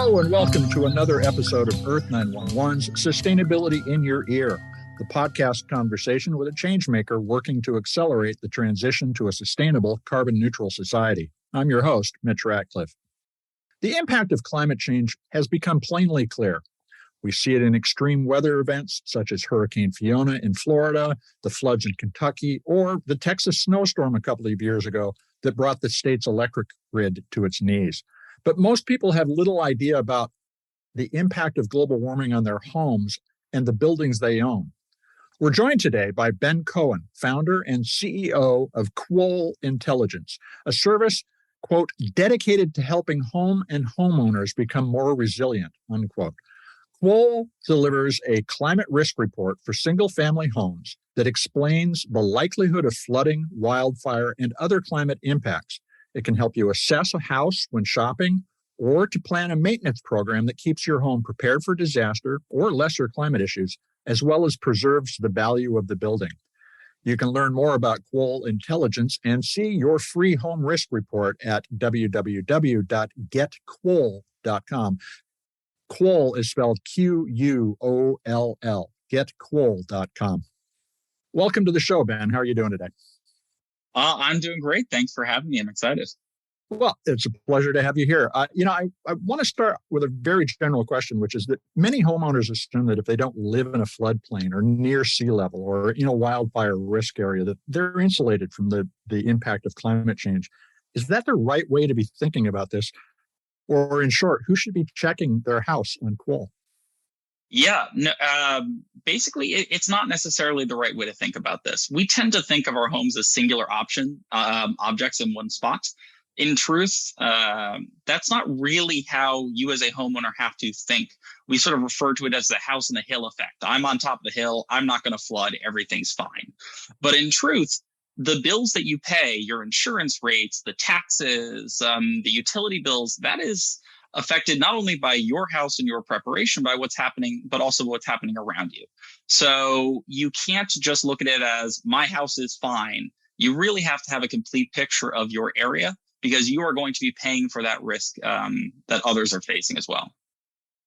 Hello and welcome to another episode of Earth911's Sustainability in Your Ear, the podcast conversation with a changemaker working to accelerate the transition to a sustainable, carbon-neutral society. I'm your host, Mitch Ratcliffe. The impact of climate change has become plainly clear. We see it in extreme weather events such as Hurricane Fiona in Florida, the floods in Kentucky, or the Texas snowstorm a couple of years ago that brought the state's electric grid to its knees. But most people have little idea about the impact of global warming on their homes and the buildings they own. We're joined today by Ben Cohen, founder and CEO of Quoll Intelligence, a service, quote, dedicated to helping home and homeowners become more resilient, unquote. Quoll delivers a climate risk report for single-family homes that explains the likelihood of flooding, wildfire, and other climate impacts. It can help you assess a house when shopping or to plan a maintenance program that keeps your home prepared for disaster or lesser climate issues, as well as preserves the value of the building. You can learn more about Quoll Intelligence and see your free home risk report at www.getquoll.com. Quoll is spelled Quoll, getquoll.com. Welcome to the show, Ben. How are you doing today? I'm doing great. Thanks for having me. I'm excited. Well, it's a pleasure to have you here. I want to start with a very general question, which is that many homeowners assume that if they don't live in a floodplain or near sea level or, wildfire risk area, that they're insulated from the impact of climate change. Is that the right way to be thinking about this? Or in short, who should be checking their house on Quoll? Yeah, no, basically, it's not necessarily the right way to think about this. We tend to think of our homes as singular objects in one spot. In truth, that's not really how you as a homeowner have to think. We sort of refer to it as the house on the hill effect. I'm on top of the hill. I'm not going to flood. Everything's fine. But in truth, the bills that you pay, your insurance rates, the taxes, the utility bills, that is affected not only by your house and your preparation, by what's happening, but also what's happening around you. So you can't just look at it as my house is fine. You really have to have a complete picture of your area because you are going to be paying for that risk that others are facing as well.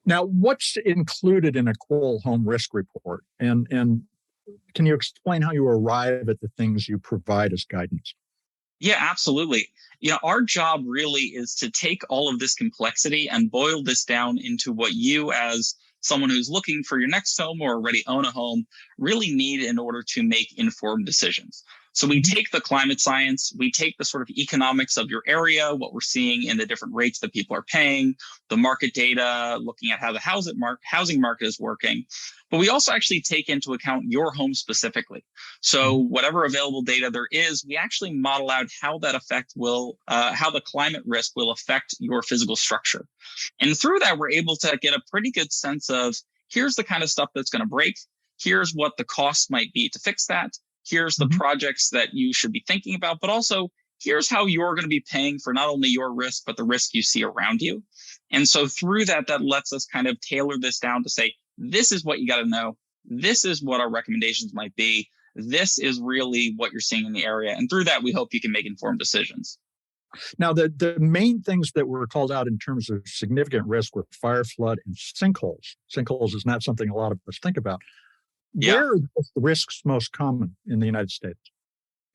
Now, what's included in a Quoll home risk report? And can you explain how you arrive at the things you provide as guidance? Yeah, absolutely. Our job really is to take all of this complexity and boil this down into what you as someone who's looking for your next home or already own a home really need in order to make informed decisions. So we take the climate science, we take the sort of economics of your area, what we're seeing in the different rates that people are paying, the market data, looking at how the housing market is working. But we also actually take into account your home specifically. So whatever available data there is, we actually model out how that how the climate risk will affect your physical structure. And through that, we're able to get a pretty good sense of here's the kind of stuff that's going to break. Here's what the cost might be to fix that. Here's the projects that you should be thinking about, but also here's how you're going to be paying for not only your risk, but the risk you see around you. And so through that lets us kind of tailor this down to say, this is what you got to know. This is what our recommendations might be. This is really what you're seeing in the area. And through that, we hope you can make informed decisions. Now, the main things that were called out in terms of significant risk were fire, flood, and sinkholes. Sinkholes is not something a lot of us think about. Yeah. Where are the risks most common in the United States?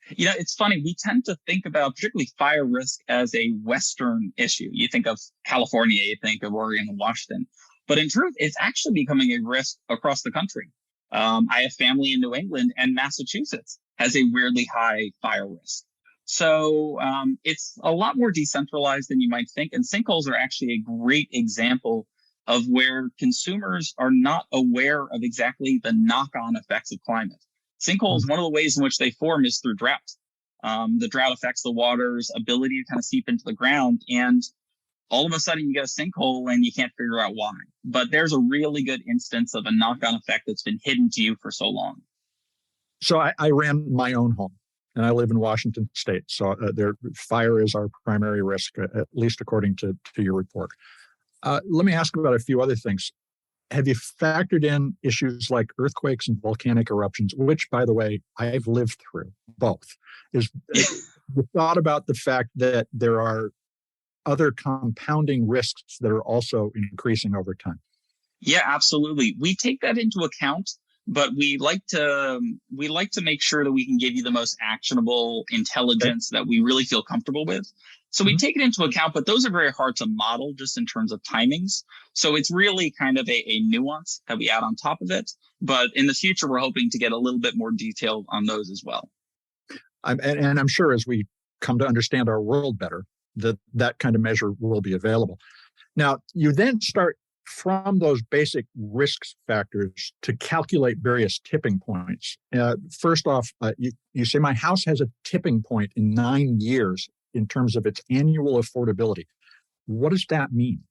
It's funny. We tend to think about particularly fire risk as a Western issue. You think of California, you think of Oregon and Washington. But in truth, it's actually becoming a risk across the country. I have family in New England, and Massachusetts has a weirdly high fire risk. So it's a lot more decentralized than you might think. And sinkholes are actually a great example of where consumers are not aware of exactly the knock-on effects of climate. Sinkholes, one of the ways in which they form is through drought. The drought affects the water's ability to kind of seep into the ground. And all of a sudden you get a sinkhole and you can't figure out why. But there's a really good instance of a knock-on effect that's been hidden to you for so long. So I ran my own home, and I live in Washington State. So fire is our primary risk, at least according to your report. Let me ask about a few other things. Have you factored in issues like earthquakes and volcanic eruptions, which, by the way, I've lived through both? You thought about the fact that there are other compounding risks that are also increasing over time? Yeah, absolutely. We take that into account, but we like to make sure that we can give you the most actionable intelligence that we really feel comfortable with. So we take it into account, but those are very hard to model just in terms of timings. So it's really kind of a nuance that we add on top of it. But in the future, we're hoping to get a little bit more detail on those as well. And I'm sure as we come to understand our world better, that kind of measure will be available. Now, you then start from those basic risk factors to calculate various tipping points. First off, you say my house has a tipping point in 9 years in terms of its annual affordability. What does that mean?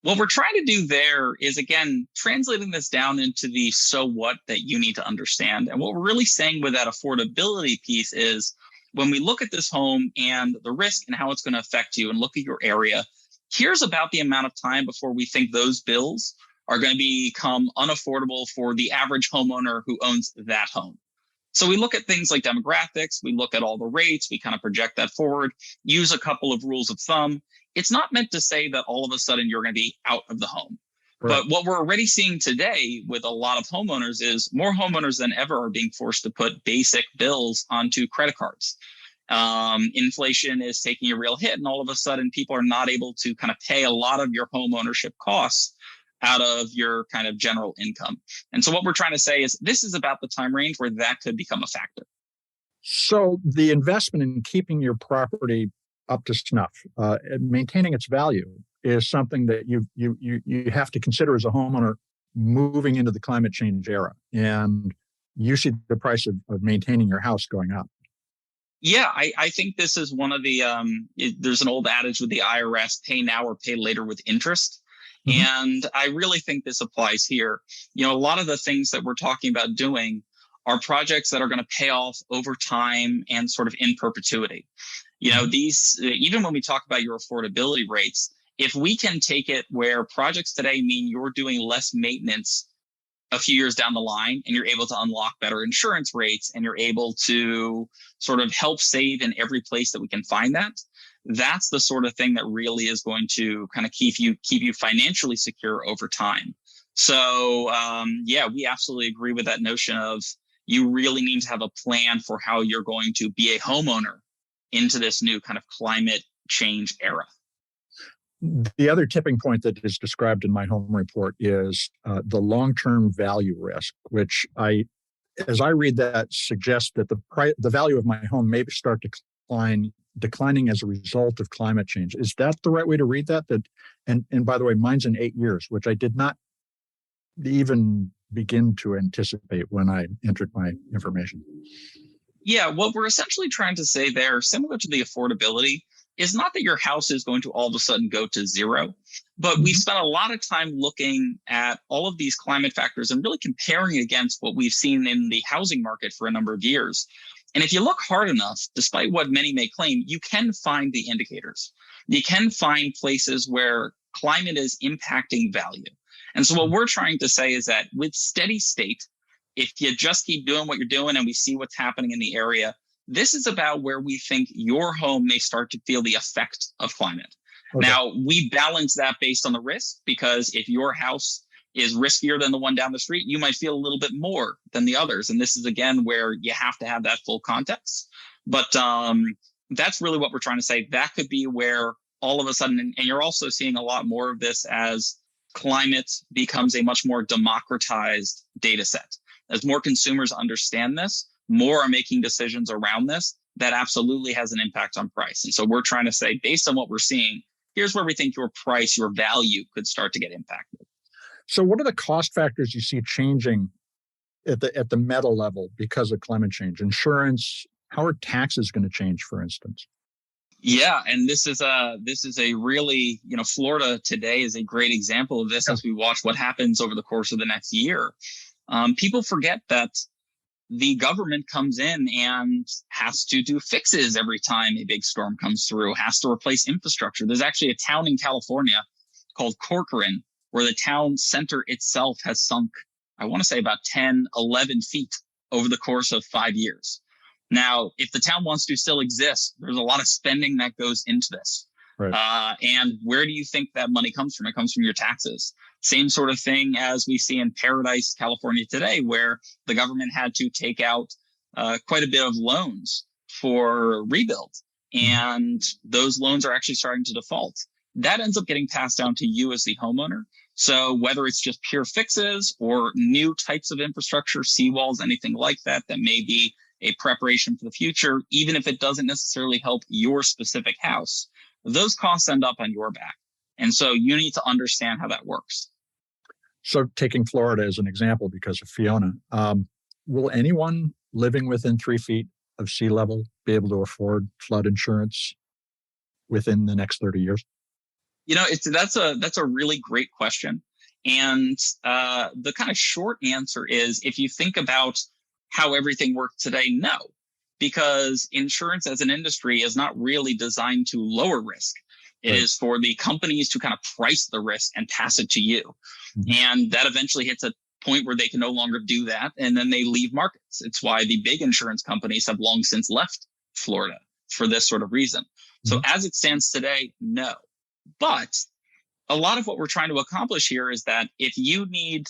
What we're trying to do there is, again, translating this down into the so what that you need to understand. And what we're really saying with that affordability piece is when we look at this home and the risk and how it's going to affect you and look at your area, here's about the amount of time before we think those bills are going to become unaffordable for the average homeowner who owns that home. So we look at things like demographics, we look at all the rates, we kind of project that forward, use a couple of rules of thumb. It's not meant to say that all of a sudden you're going to be out of the home. Right. But what we're already seeing today with a lot of homeowners is more homeowners than ever are being forced to put basic bills onto credit cards. Inflation is taking a real hit, and all of a sudden people are not able to kind of pay a lot of your home ownership costs out of your kind of general income. And so what we're trying to say is this is about the time range where that could become a factor. So the investment in keeping your property up to snuff, maintaining its value, is something that you have to consider as a homeowner moving into the climate change era. And you see the price of maintaining your house going up. Yeah, I think this is one of the, there's an old adage with the IRS, pay now or pay later with interest. Mm-hmm. And I really think this applies here. You know, a lot of the things that we're talking about doing are projects that are going to pay off over time and sort of in perpetuity. You know, these, even when we talk about your affordability rates, if we can take it where projects today mean you're doing less maintenance a few years down the line and you're able to unlock better insurance rates and you're able to sort of help save in every place that we can find that, that's the sort of thing that really is going to kind of keep you financially secure over time. So yeah, we absolutely agree with that notion of you really need to have a plan for how you're going to be a homeowner into this new kind of climate change era. The other tipping point that is described in my home report is the long-term value risk, which as I read that, suggests that the value of my home may start to declining as a result of climate change. Is that the right way to read that? And by the way, mine's in 8 years, which I did not even begin to anticipate when I entered my information. Yeah, what we're essentially trying to say there, similar to the affordability, is not that your house is going to all of a sudden go to zero, but we spent a lot of time looking at all of these climate factors and really comparing against what we've seen in the housing market for a number of years. And if you look hard enough, despite what many may claim, you can find the indicators. You can find places where climate is impacting value. And so what we're trying to say is that with steady state, if you just keep doing what you're doing and we see what's happening in the area, this is about where we think your home may start to feel the effect of climate. Okay. Now, we balance that based on the risk, because if your house is riskier than the one down the street, you might feel a little bit more than the others. And this is, again, where you have to have that full context. But that's really what we're trying to say. That could be where all of a sudden, and you're also seeing a lot more of this as climate becomes a much more democratized data set. As more consumers understand this, more are making decisions around this. That absolutely has an impact on price. And so we're trying to say, based on what we're seeing, here's where we think your price, your value could start to get impacted. So what are the cost factors you see changing at the meta level because of climate change? Insurance, how are taxes going to change, for instance? Yeah, and this is a really, Florida today is a great example of this as we watch what happens over the course of the next year. People forget that the government comes in and has to do fixes every time a big storm comes through, has to replace infrastructure. There's actually a town in California called Corcoran where the town center itself has sunk, I want to say about 10, 11 feet over the course of 5 years. Now, if the town wants to still exist, there's a lot of spending that goes into this. Right. And where do you think that money comes from? It comes from your taxes. Same sort of thing as we see in Paradise, California today, where the government had to take out quite a bit of loans for rebuild. And those loans are actually starting to default. That ends up getting passed down to you as the homeowner. So whether it's just pure fixes or new types of infrastructure, seawalls, anything like that, that may be a preparation for the future, even if it doesn't necessarily help your specific house, those costs end up on your back. And so you need to understand how that works. So taking Florida as an example because of Fiona, will anyone living within 3 feet of sea level be able to afford flood insurance within the next 30 years? That's a really great question. And the kind of short answer is, if you think about how everything works today, no, because insurance as an industry is not really designed to lower risk. It is for the companies to kind of price the risk and pass it to you. And that eventually hits a point where they can no longer do that. And then they leave markets. It's why the big insurance companies have long since left Florida for this sort of reason. So as it stands today, no. But a lot of what we're trying to accomplish here is that if you need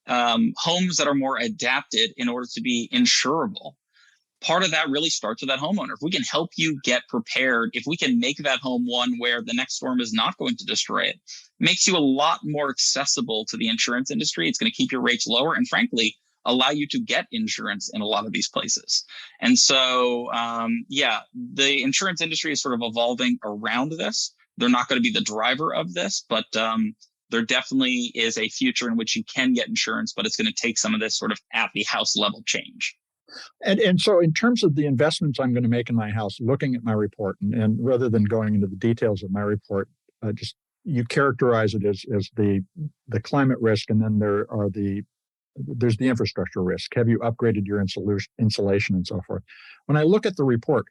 homes that are more adapted in order to be insurable, part of that really starts with that homeowner. If we can help you get prepared, if we can make that home one where the next storm is not going to destroy it, makes you a lot more accessible to the insurance industry. It's going to keep your rates lower and frankly, allow you to get insurance in a lot of these places. And so, the insurance industry is sort of evolving around this. They're not going to be the driver of this, but there definitely is a future in which you can get insurance, but it's going to take some of this sort of at the house level change. And so in terms of the investments I'm going to make in my house, looking at my report, and rather than going into the details of my report, just you characterize it as the climate risk, and then there's the infrastructure risk. Have you upgraded your insulation and so forth? When I look at the report,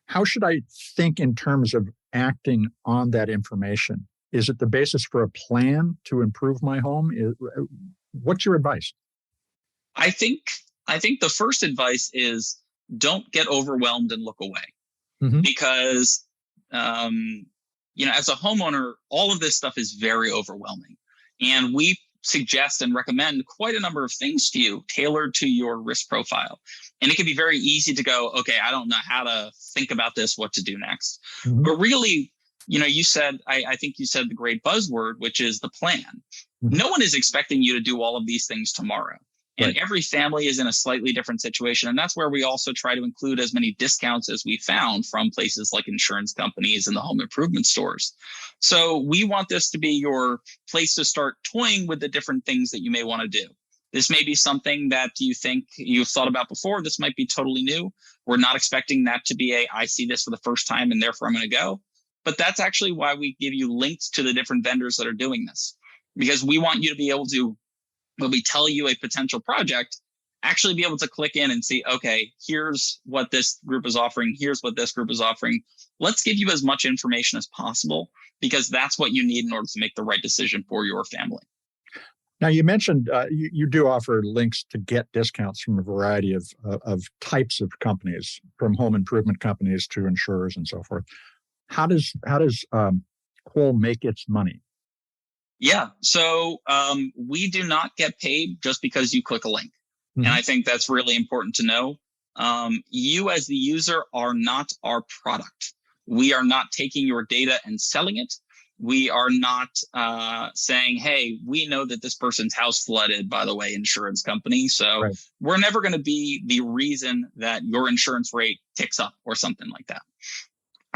how should I think in terms of acting on that information? Is it the basis for a plan to improve my home? What's your advice? I think the first advice is don't get overwhelmed and look away, because, as a homeowner, all of this stuff is very overwhelming. And we suggest and recommend quite a number of things to you tailored to your risk profile. And it can be very easy to go, okay, I don't know how to think about this, what to do next. But really, you said, I think you said the great buzzword, which is the plan. No one is expecting you to do all of these things tomorrow. And every family is in a slightly different situation. And that's where we also try to include as many discounts as we found from places like insurance companies and the home improvement stores. So we want this to be your place to start toying with the different things that you may want to do. This may be something that you think you've thought about before. This might be totally new. We're not expecting that to be I see this for the first time and therefore I'm going to go. But that's actually why we give you links to the different vendors that are doing this, because we want you to be able to, when we tell you a potential project, actually be able to click in and see, okay, here's what this group is offering. Here's what this group is offering. Let's give you as much information as possible, because that's what you need in order to make the right decision for your family. Now, you mentioned you do offer links to get discounts from a variety of types of companies, from home improvement companies to insurers and so forth. How does Quoll make its money? Yeah. So we do not get paid just because you click a link. And I think that's really important to know. You as the user are not our product. We are not taking your data and selling it. We are not saying, hey, we know that this person's house flooded, by the way, insurance company. So we're never going to be the reason that your insurance rate ticks up or something like that.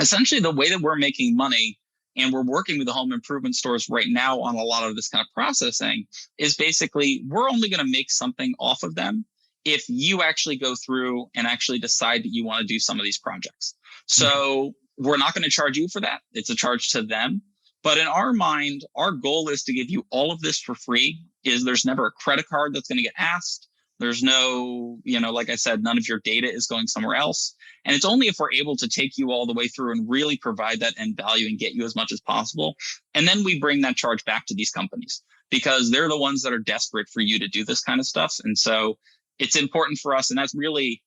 Essentially, the way that we're making money, and we're working with the home improvement stores right now on a lot of this kind of processing, is basically we're only going to make something off of them if you actually go through and actually decide that you want to do some of these projects. So we're not going to charge you for that. It's a charge to them. But in our mind, our goal is to give you all of this for free. There's never a credit card that's going to get asked. There's no, like I said, none of your data is going somewhere else. And it's only if we're able to take you all the way through and really provide that end value and get you as much as possible. And then we bring that charge back to these companies, because they're the ones that are desperate for you to do this kind of stuff. And so it's important for us. And that's really,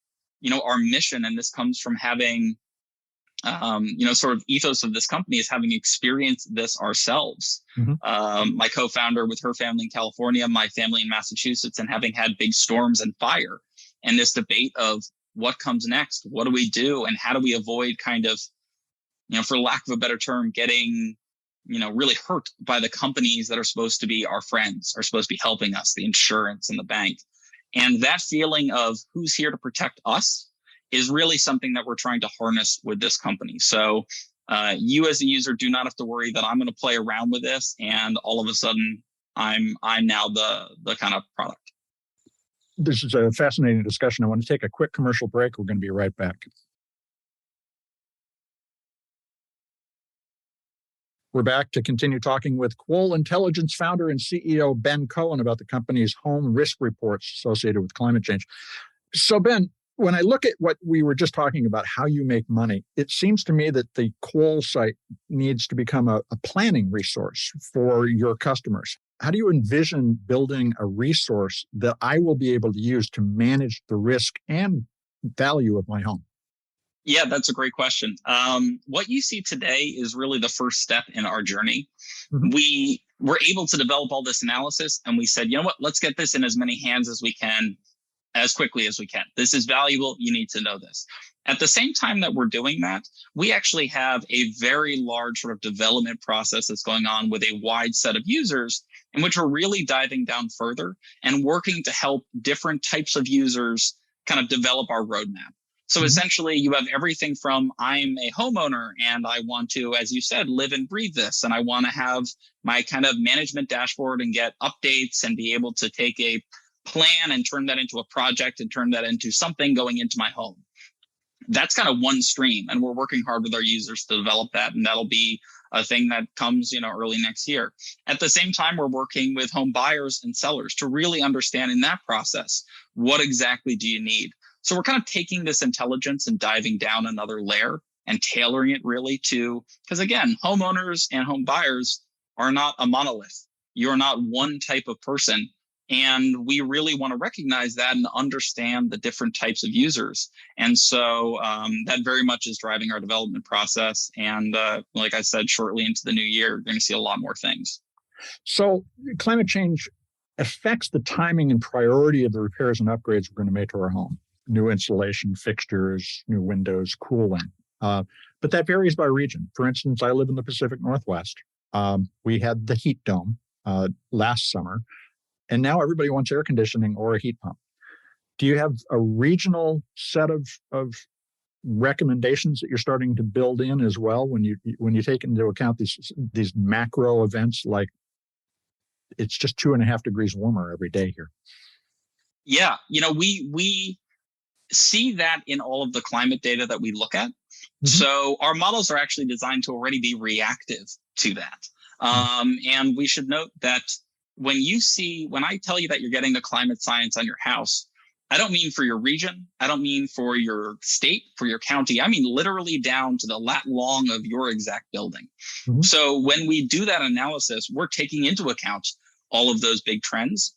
our mission. And this comes from having sort of ethos of this company is having experienced this ourselves. My co-founder with her family in California, my family in Massachusetts, and having had big storms and fire, and this debate of what comes next, what do we do, and how do we avoid kind of, for lack of a better term, getting, really hurt by the companies that are supposed to be our friends, are supposed to be helping us, the insurance and the bank. And that feeling of who's here to protect us is really something that we're trying to harness with this company. So you as a user do not have to worry that I'm going to play around with this and all of a sudden I'm now the kind of product. This is a fascinating discussion. I want to take a quick commercial break. We're going to be right back. We're back to continue talking with Quoll Intelligence founder and CEO Ben Cohen about the company's home risk reports associated with climate change. So Ben, when I look at what we were just talking about, how you make money, it seems to me that the Quoll site needs to become a planning resource for your customers. How do you envision building a resource that I will be able to use to manage the risk and value of my home? Yeah, that's a great question. What you see today is really the first step in our journey. We were able to develop all this analysis and we said, you know what, let's get this in as many hands as we can, as quickly as we can. This is valuable. You need to know this. At the same time that we're doing that, we actually have a very large sort of development process that's going on with a wide set of users in which we're really diving down further and working to help different types of users kind of develop our roadmap. So essentially, you have everything from I'm a homeowner and I want to, as you said, live and breathe this. And I want to have my kind of management dashboard and get updates and be able to take a plan and turn that into a project and turn that into something going into my home. That's kind of one stream. And we're working hard with our users to develop that. And that'll be a thing that comes, early next year. At the same time, we're working with home buyers and sellers to really understand in that process, what exactly do you need? So we're kind of taking this intelligence and diving down another layer and tailoring it really to, because again, homeowners and home buyers are not a monolith. You're not one type of person. And we really want to recognize that and understand the different types of users. And so that very much is driving our development process. And like I said, shortly into the new year, you're going to see a lot more things. So climate change affects the timing and priority of the repairs and upgrades we're going to make to our home. New insulation, fixtures, new windows, cooling. But that varies by region. For instance, I live in the Pacific Northwest. We had the heat dome last summer, and now everybody wants air conditioning or a heat pump. Do you have a regional set of recommendations that you're starting to build in as well when you take into account these macro events like it's just 2.5 degrees warmer every day here? Yeah, we see that in all of the climate data that we look at. So our models are actually designed to already be reactive to that. And we should note that when I tell you that you're getting the climate science on your house, I don't mean for your region. I don't mean for your state, for your county. I mean literally down to the lat long of your exact building. So when we do that analysis, we're taking into account all of those big trends.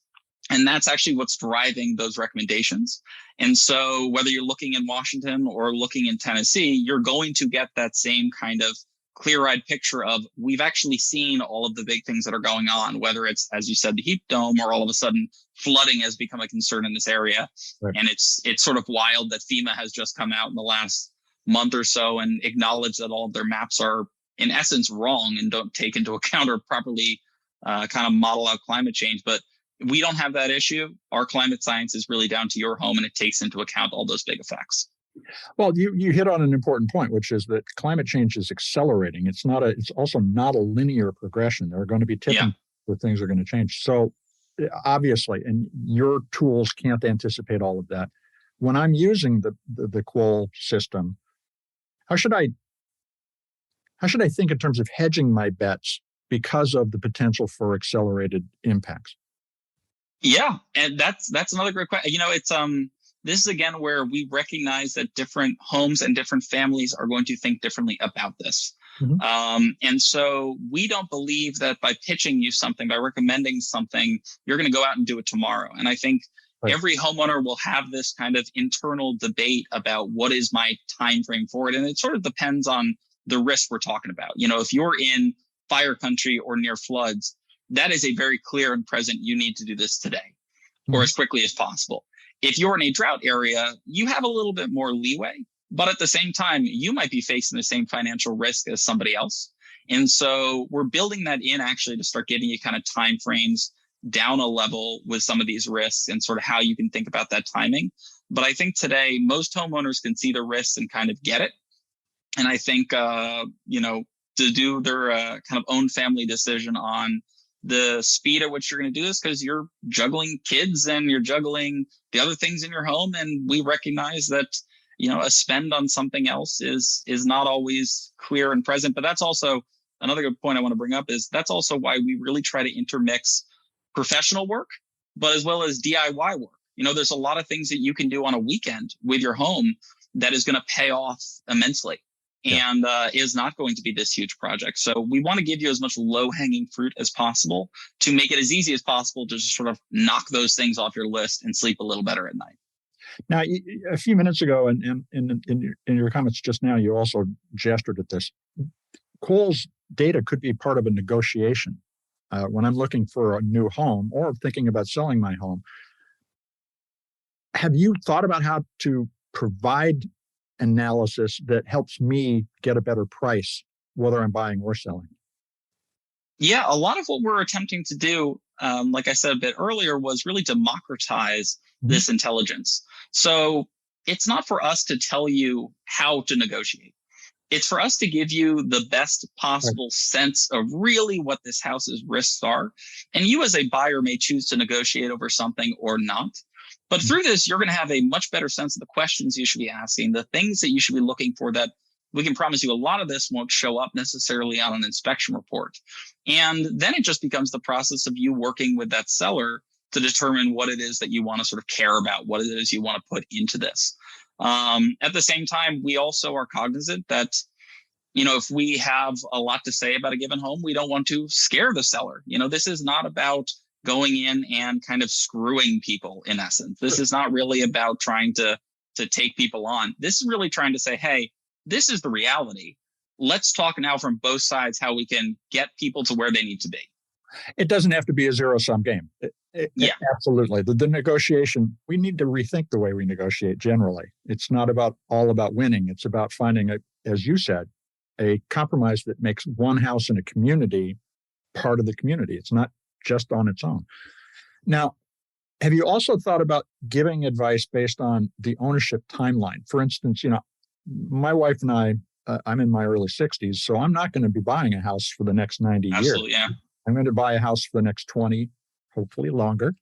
And that's actually what's driving those recommendations. And so whether you're looking in Washington or looking in Tennessee, you're going to get that same kind of clear-eyed picture of we've actually seen all of the big things that are going on, whether it's, as you said, the heat dome or all of a sudden flooding has become a concern in this area. Right. And it's sort of wild that FEMA has just come out in the last month or so and acknowledged that all of their maps are in essence wrong and don't take into account or properly kind of model out climate change. But we don't have that issue. Our climate science is really down to your home and it takes into account all those big effects. Well, you hit on an important point, which is that climate change is accelerating. It's also not a linear progression. There are going to be tipping where things are going to change. So obviously, and your tools can't anticipate all of that. When I'm using the Quoll system, how should I think in terms of hedging my bets because of the potential for accelerated impacts? Yeah, and that's another great question. It's this is again where we recognize that different homes and different families are going to think differently about this. And so we don't believe that by pitching you something, by recommending something, you're going to go out and do it tomorrow. And I think Right. every homeowner will have this kind of internal debate about what is my time frame for it. And it sort of depends on the risk we're talking about. If you're in fire country or near floods, that is a very clear and present, you need to do this today or as quickly as possible. If you're in a drought area, you have a little bit more leeway, but at the same time, you might be facing the same financial risk as somebody else. And so we're building that in actually to start giving you kind of time frames down a level with some of these risks and sort of how you can think about that timing. But I think today, most homeowners can see the risks and kind of get it. And I think, to do their kind of own family decision on the speed at which you're going to do this, because you're juggling kids and you're juggling the other things in your home. And we recognize that, a spend on something else is not always clear and present. But that's also another good point I want to bring up is that's also why we really try to intermix professional work, but as well as DIY work. There's a lot of things that you can do on a weekend with your home that is going to pay off immensely. Yeah. And is not going to be this huge project. So we want to give you as much low-hanging fruit as possible to make it as easy as possible to just sort of knock those things off your list and sleep a little better at night. Now, a few minutes ago, and in your comments just now, you also gestured at this. Quoll's data could be part of a negotiation. When I'm looking for a new home or thinking about selling my home, have you thought about how to provide analysis that helps me get a better price, whether I'm buying or selling? Yeah, a lot of what we're attempting to do, like I said a bit earlier, was really democratize this intelligence. So it's not for us to tell you how to negotiate. It's for us to give you the best possible sense of really what this house's risks are. And you as a buyer may choose to negotiate over something or not. But through this, you're going to have a much better sense of the questions you should be asking, the things that you should be looking for that we can promise you a lot of this won't show up necessarily on an inspection report. And then it just becomes the process of you working with that seller to determine what it is that you want to sort of care about, what it is you want to put into this. At the same time, we also are cognizant that, if we have a lot to say about a given home, we don't want to scare the seller. This is not about going in and kind of screwing people, in essence. This is not really about trying to take people on. This is really trying to say, hey, this is the reality. Let's talk now from both sides how we can get people to where they need to be. It doesn't have to be a zero-sum game. Yeah, absolutely. The negotiation, we need to rethink the way we negotiate generally. It's not all about winning. It's about finding, as you said, a compromise that makes one house in a community part of the community. It's not just on its own. Now, have you also thought about giving advice based on the ownership timeline? For instance, my wife and I'm in my early 60s, so I'm not going to be buying a house for the next 90 absolutely, years. Yeah. I'm going to buy a house for the next 20, hopefully longer.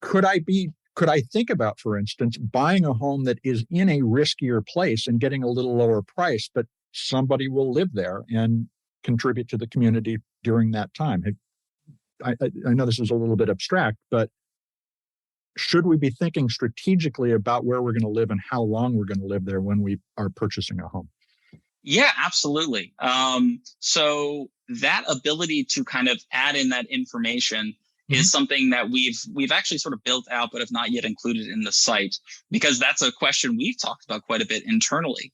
Could I think about, for instance, buying a home that is in a riskier place and getting a little lower price, but somebody will live there and contribute to the community during that time? I know this is a little bit abstract, but should we be thinking strategically about where we're going to live and how long we're going to live there when we are purchasing a home? Yeah, absolutely. So that ability to kind of add in that information is something that we've actually sort of built out, but have not yet included in the site, because that's a question we've talked about quite a bit internally.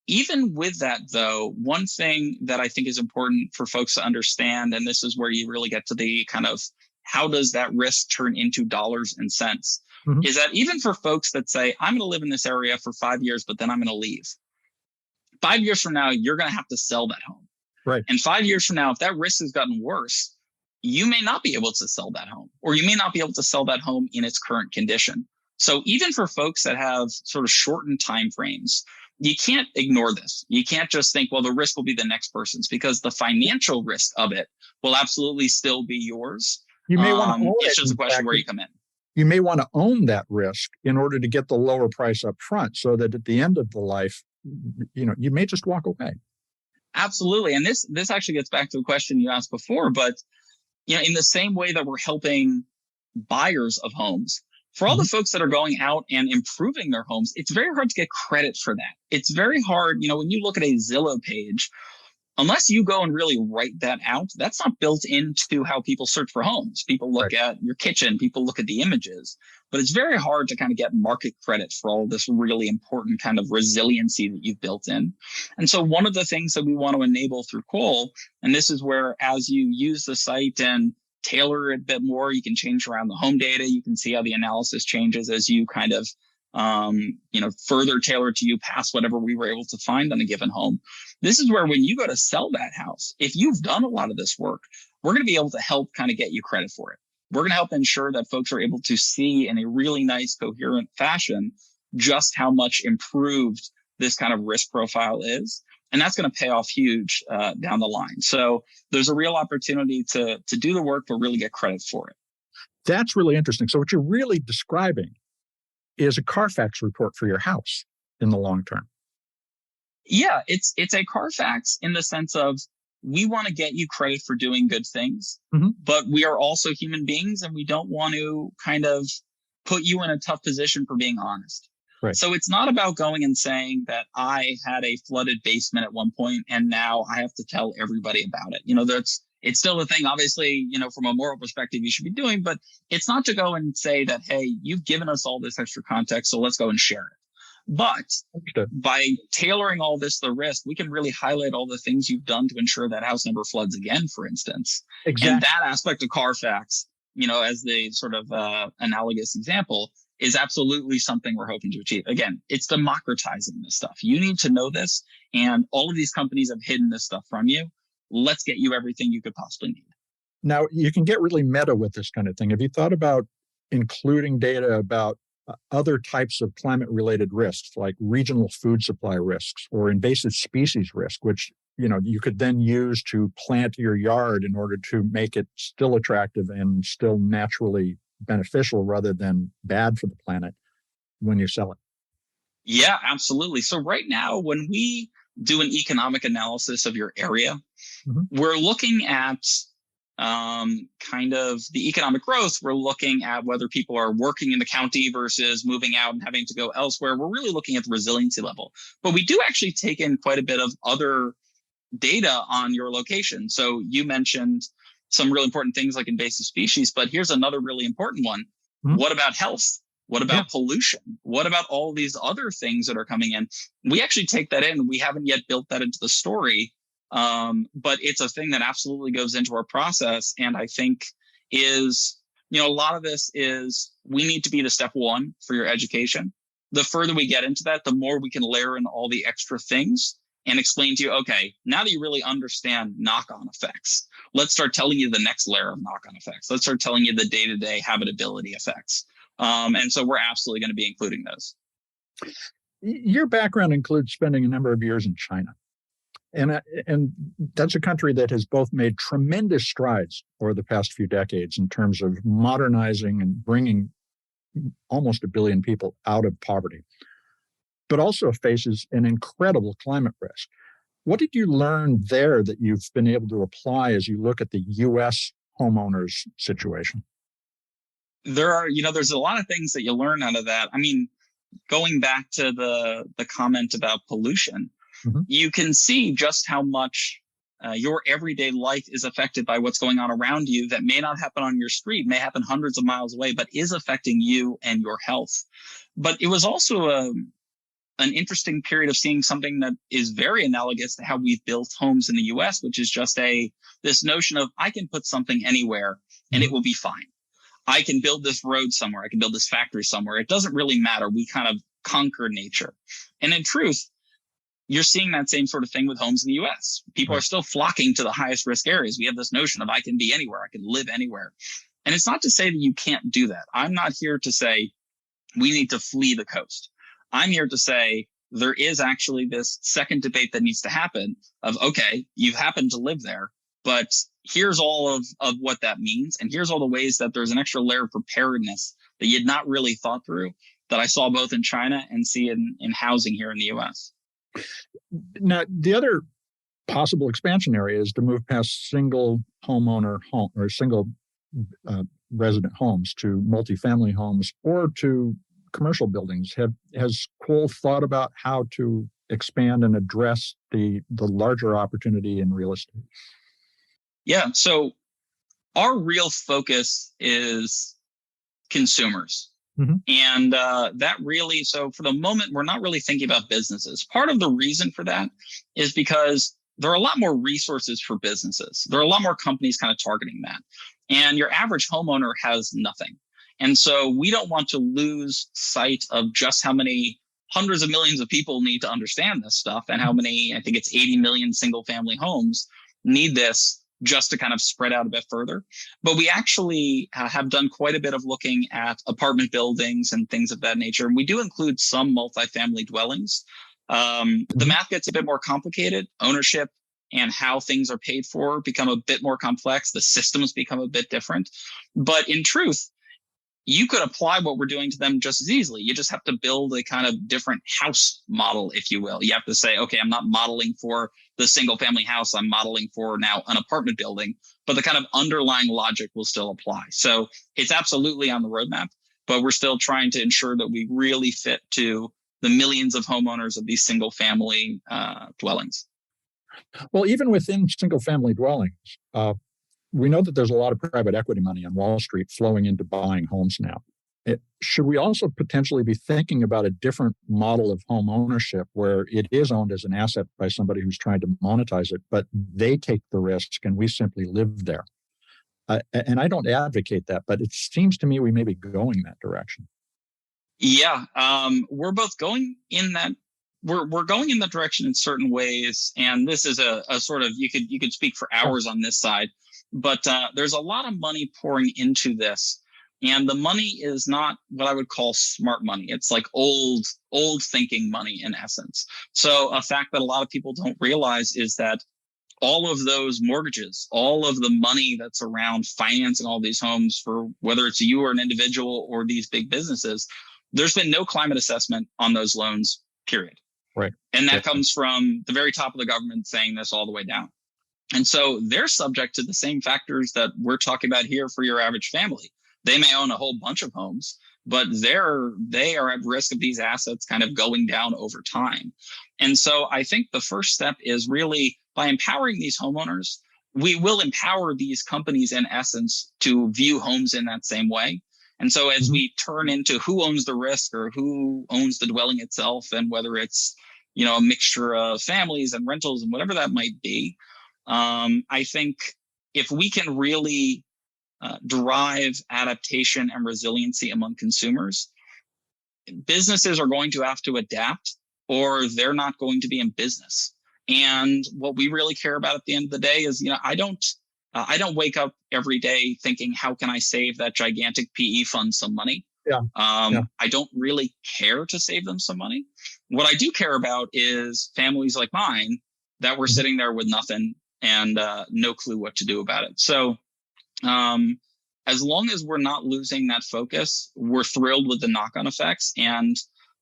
Even with that, though, one thing that I think is important for folks to understand, and this is where you really get to the kind of how does that risk turn into dollars and cents, is that even for folks that say, I'm going to live in this area for 5 years, but then I'm going to leave. 5 years from now, you're going to have to sell that home. Right. And 5 years from now, if that risk has gotten worse, you may not be able to sell that home, or you may not be able to sell that home in its current condition. So even for folks that have sort of shortened timeframes, you can't ignore this. You can't just think, well, the risk will be the next person's, because the financial risk of it will absolutely still be yours. You may want to own it's just a question where you come in. You may want to own that risk in order to get the lower price up front, so that at the end of the life, you may just walk away. Absolutely. And this actually gets back to a question you asked before, but in the same way that we're helping buyers of homes, for all the folks that are going out and improving their homes, it's very hard to get credit for that. It's very hard, when you look at a Zillow page, unless you go and really write that out, that's not built into how people search for homes. People look at your kitchen, people look at the images, but it's very hard to kind of get market credit for all this really important kind of resiliency that you've built in. And so one of the things that we want to enable through Quoll, and this is where as you use the site and tailor it a bit more, you can change around the home data. You can see how the analysis changes as you kind of further tailor to you past whatever we were able to find on a given home. This is where when you go to sell that house, if you've done a lot of this work, we're going to be able to help kind of get you credit for it. We're going to help ensure that folks are able to see in a really nice, coherent fashion just how much improved this kind of risk profile is. And that's going to pay off huge down the line. So there's a real opportunity to do the work, but really get credit for it. That's really interesting. So what you're really describing is a Carfax report for your house in the long term. Yeah, it's a Carfax in the sense of we want to get you credit for doing good things, but we are also human beings and we don't want to kind of put you in a tough position for being honest. Right. So it's not about going and saying that I had a flooded basement at one point and now I have to tell everybody about it. It's still a thing, obviously, from a moral perspective, you should be doing, but it's not to go and say that, hey, you've given us all this extra context, so let's go and share it. But by tailoring all this to the risk, we can really highlight all the things you've done to ensure that house never floods again, for instance. Exactly. And that aspect of Carfax, as the sort of analogous example, is absolutely something we're hoping to achieve. Again, it's democratizing this stuff. You need to know this, and all of these companies have hidden this stuff from you. Let's get you everything you could possibly need. Now, you can get really meta with this kind of thing. Have you thought about including data about other types of climate-related risks, like regional food supply risks or invasive species risk, which you could then use to plant your yard in order to make it still attractive and still naturally beneficial rather than bad for the planet when you sell it? Yeah, absolutely. So right now, when we do an economic analysis of your area, we're looking at kind of the economic growth. We're looking at whether people are working in the county versus moving out and having to go elsewhere. We're really looking at the resiliency level. But we do actually take in quite a bit of other data on your location. So you mentioned some really important things like invasive species, but here's another really important one. What about health? What about pollution? What about all these other things that are coming in? We actually take that in. We haven't yet built that into the story, but it's a thing that absolutely goes into our process. And I think is, a lot of this is we need to be the step one for your education. The further we get into that, the more we can layer in all the extra things and explain to you, okay, now that you really understand knock-on effects, let's start telling you the next layer of knock-on effects. Let's start telling you the day-to-day habitability effects. And so we're absolutely going to be including those. Your background includes spending a number of years in China. And that's a country that has both made tremendous strides over the past few decades in terms of modernizing and bringing almost 1 billion people out of poverty, but also faces an incredible climate risk. What did you learn there that you've been able to apply as you look at the U.S. homeowners situation? There's a lot of things that you learn out of that. I mean, going back to the comment about pollution, you can see just how much your everyday life is affected by what's going on around you that may not happen on your street, may happen hundreds of miles away, but is affecting you and your health. But it was also an interesting period of seeing something that is very analogous to how we've built homes in the US, which is just this notion of I can put something anywhere and it will be fine. I can build this road somewhere. I can build this factory somewhere. It doesn't really matter. We kind of conquer nature. And in truth, you're seeing that same sort of thing with homes in the US. People are still flocking to the highest risk areas. We have this notion of I can be anywhere. I can live anywhere. And it's not to say that you can't do that. I'm not here to say we need to flee the coast. I'm here to say there is actually this second debate that needs to happen of, okay, you've happened to live there, but here's all of what that means. And here's all the ways that there's an extra layer of preparedness that you'd not really thought through that I saw both in China and see in housing here in the US. Now, the other possible expansion area is to move past single homeowner home or single resident homes to multifamily homes or to commercial buildings. Has Quoll thought about how to expand and address the larger opportunity in real estate? Yeah. So our real focus is consumers. Mm-hmm. And that really, so for the moment, we're not really thinking about businesses. Part of the reason for that is because there are a lot more resources for businesses. There are a lot more companies kind of targeting that. And your average homeowner has nothing. And so we don't want to lose sight of just how many hundreds of millions of people need to understand this stuff and how many, I think it's 80 million single family homes need this just to kind of spread out a bit further. But we actually have done quite a bit of looking at apartment buildings and things of that nature. And we do include some multifamily dwellings. The math gets a bit more complicated. Ownership and how things are paid for become a bit more complex. The systems become a bit different. But in truth, you could apply what we're doing to them just as easily. You just have to build a kind of different house model, if you will. You have to say, okay, I'm not modeling for the single family house. I'm modeling for now an apartment building, but the kind of underlying logic will still apply. So it's absolutely on the roadmap, but we're still trying to ensure that we really fit to the millions of homeowners of these single family dwellings. Well, even within single family dwellings, we know that there's a lot of private equity money on Wall Street flowing into buying homes now. Should we also potentially be thinking about a different model of home ownership where it is owned as an asset by somebody who's trying to monetize it, but they take the risk and we simply live there? And I don't advocate that, but it seems to me we may be going that direction. Yeah, we're both going in that. We're going in that direction in certain ways, and this is a sort of you could speak for hours on this side. But there's a lot of money pouring into this. And the money is not what I would call smart money. It's like old thinking money in essence. So a fact that a lot of people don't realize is that all of those mortgages, all of the money that's around financing all these homes for whether it's you or an individual or these big businesses, there's been no climate assessment on those loans, period. Right. And that comes from the very top of the government saying this all the way down. And so they're subject to the same factors that we're talking about here for your average family. They may own a whole bunch of homes, but they are at risk of these assets kind of going down over time. And so I think the first step is really by empowering these homeowners, we will empower these companies in essence to view homes in that same way. And so as we turn into who owns the risk or who owns the dwelling itself, and whether it's, a mixture of families and rentals and whatever that might be, I think if we can really drive adaptation and resiliency among consumers, businesses are going to have to adapt or they're not going to be in business. And what we really care about at the end of the day is, I don't wake up every day thinking, how can I save that gigantic PE fund some money? I don't really care to save them some money. What I do care about is families like mine that were sitting there with nothing and no clue what to do about it. So as long as we're not losing that focus, we're thrilled with the knock-on effects. And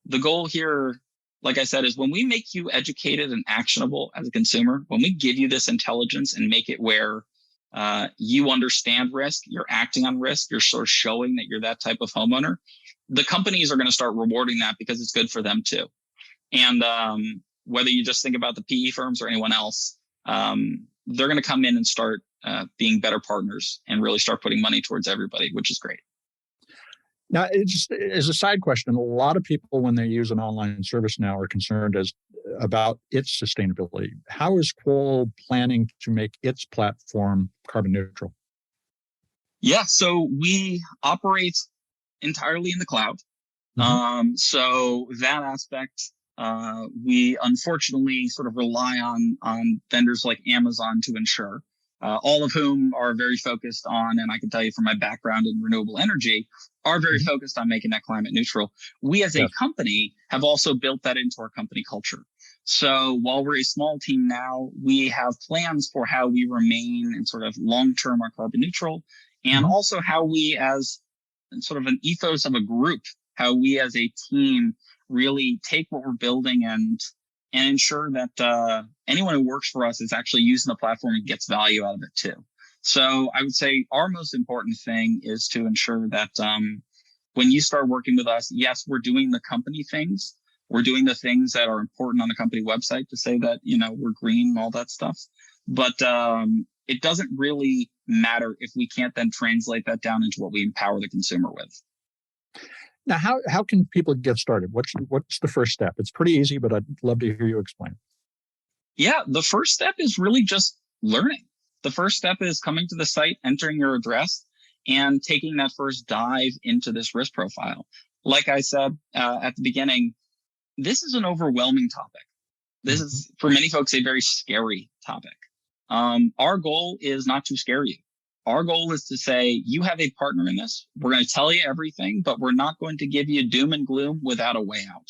the goal here, like I said, is when we make you educated and actionable as a consumer, when we give you this intelligence and make it where you understand risk, you're acting on risk, you're sort of showing that you're that type of homeowner, the companies are going to start rewarding that because it's good for them too. And whether you just think about the PE firms or anyone else, they're going to come in and start being better partners and really start putting money towards everybody, which is great. Now, just as a side question, a lot of people, when they use an online service now, are concerned about its sustainability. How is Quoll planning to make its platform carbon neutral? Yeah, so we operate entirely in the cloud. So that aspect, we unfortunately sort of rely on vendors like Amazon to ensure, all of whom are very focused on, and I can tell you from my background in renewable energy, are very focused on making that climate neutral. We as a company have also built that into our company culture. So while we're a small team now, we have plans for how we remain in sort of long-term are carbon neutral, and also how we as sort of an ethos of a group, how we as a team really take what we're building and ensure that anyone who works for us is actually using the platform and gets value out of it too. So I would say our most important thing is to ensure that when you start working with us, yes, we're doing the company things, We're doing the things that are important on the company website to say that, we're green and all that stuff. But it doesn't really matter if we can't then translate that down into what we empower the consumer with. Now, how can people get started? What's the first step? It's pretty easy, but I'd love to hear you explain. Yeah, the first step is really just learning. The first step is coming to the site, entering your address, and taking that first dive into this risk profile. Like I said at the beginning, this is an overwhelming topic. This is, for many folks, a very scary topic. Our goal is not to scare you. Our goal is to say, you have a partner in this. We're going to tell you everything, but we're not going to give you doom and gloom without a way out.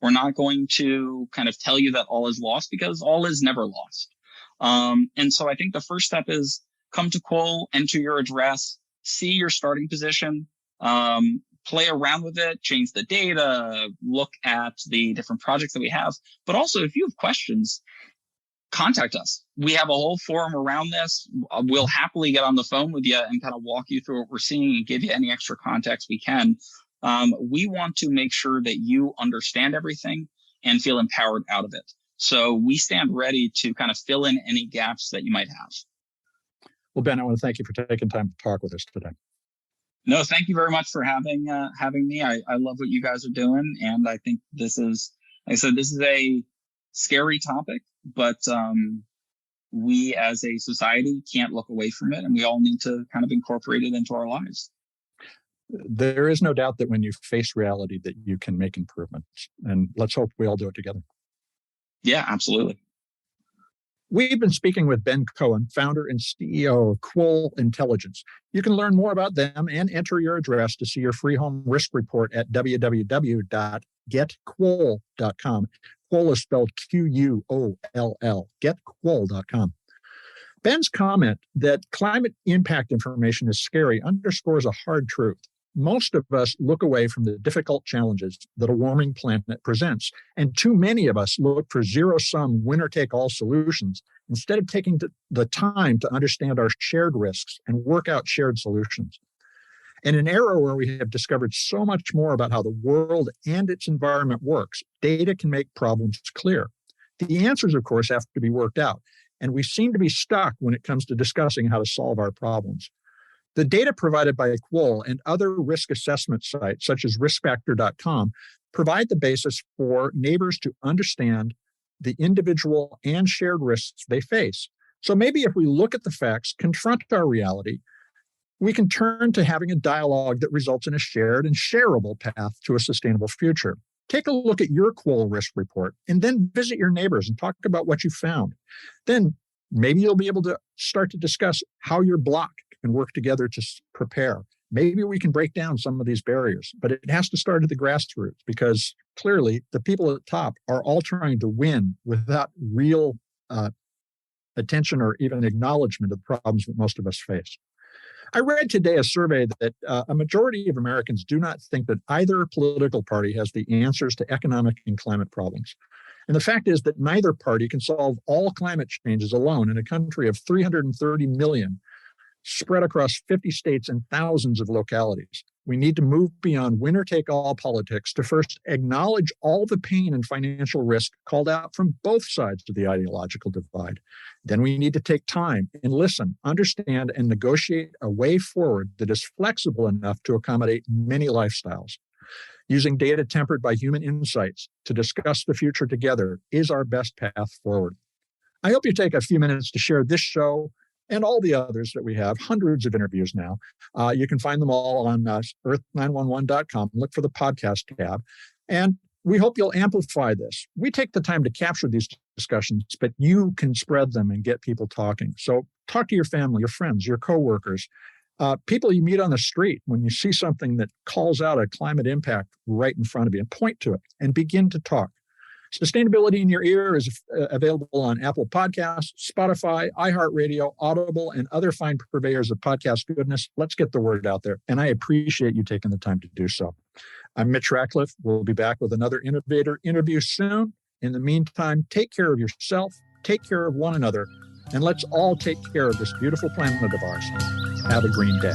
We're not going to kind of tell you that all is lost, because all is never lost. And so I think the first step is come to Quoll, enter your address, see your starting position, play around with it, change the data, look at the different projects that we have. But also, if you have questions, contact us. We have a whole forum around this. We'll happily get on the phone with you and kind of walk you through what we're seeing and give you any extra context we can. We want to make sure that you understand everything and feel empowered out of it. So we stand ready to kind of fill in any gaps that you might have. Well, Ben, I want to thank you for taking time to talk with us today. No, thank you very much for having me. I love what you guys are doing. And I think this is, like I said, this is a scary topic, but we as a society can't look away from it, and we all need to kind of incorporate it into our lives. There is no doubt that when you face reality that you can make improvements, and let's hope we all do it together. Yeah, absolutely. We've been speaking with Ben Cohen, founder and CEO of Quoll Intelligence. You can learn more about them and enter your address to see your free home risk report at www.getquoll.com. Quoll is spelled Quoll, getquoll.com. Ben's comment that climate impact information is scary underscores a hard truth. Most of us look away from the difficult challenges that a warming planet presents, and too many of us look for zero-sum, winner-take-all solutions instead of taking the time to understand our shared risks and work out shared solutions. In an era where we have discovered so much more about how the world and its environment works, data can make problems clear. The answers, of course, have to be worked out, and we seem to be stuck when it comes to discussing how to solve our problems. The data provided by Quoll and other risk assessment sites, such as riskfactor.com, provide the basis for neighbors to understand the individual and shared risks they face. So maybe if we look at the facts, confront our reality, we can turn to having a dialogue that results in a shared and shareable path to a sustainable future. Take a look at your Quoll risk report and then visit your neighbors and talk about what you found. Then maybe you'll be able to start to discuss how your block can work together to prepare. Maybe we can break down some of these barriers, but it has to start at the grassroots, because clearly the people at the top are all trying to win without real attention or even acknowledgement of the problems that most of us face. I read today a survey that a majority of Americans do not think that either political party has the answers to economic and climate problems. And the fact is that neither party can solve all climate changes alone in a country of 330 million, spread across 50 states and thousands of localities. We need to move beyond winner-take-all politics to first acknowledge all the pain and financial risk called out from both sides of the ideological divide. Then we need to take time and listen, understand, and negotiate a way forward that is flexible enough to accommodate many lifestyles. Using data tempered by human insights to discuss the future together is our best path forward. I hope you take a few minutes to share this show and all the others that we have, hundreds of interviews now. You can find them all on Earth911.com. Look for the podcast tab. And we hope you'll amplify this. We take the time to capture these discussions, but you can spread them and get people talking. So talk to your family, your friends, your coworkers, people you meet on the street when you see something that calls out a climate impact right in front of you, and point to it and begin to talk. Sustainability in Your Ear is available on Apple Podcasts, Spotify, iHeartRadio, Audible, and other fine purveyors of podcast goodness. Let's get the word out there, and I appreciate you taking the time to do so. I'm Mitch Ratcliffe. We'll be back with another innovator interview soon. In the meantime, take care of yourself, take care of one another, and let's all take care of this beautiful planet of ours. Have a green day.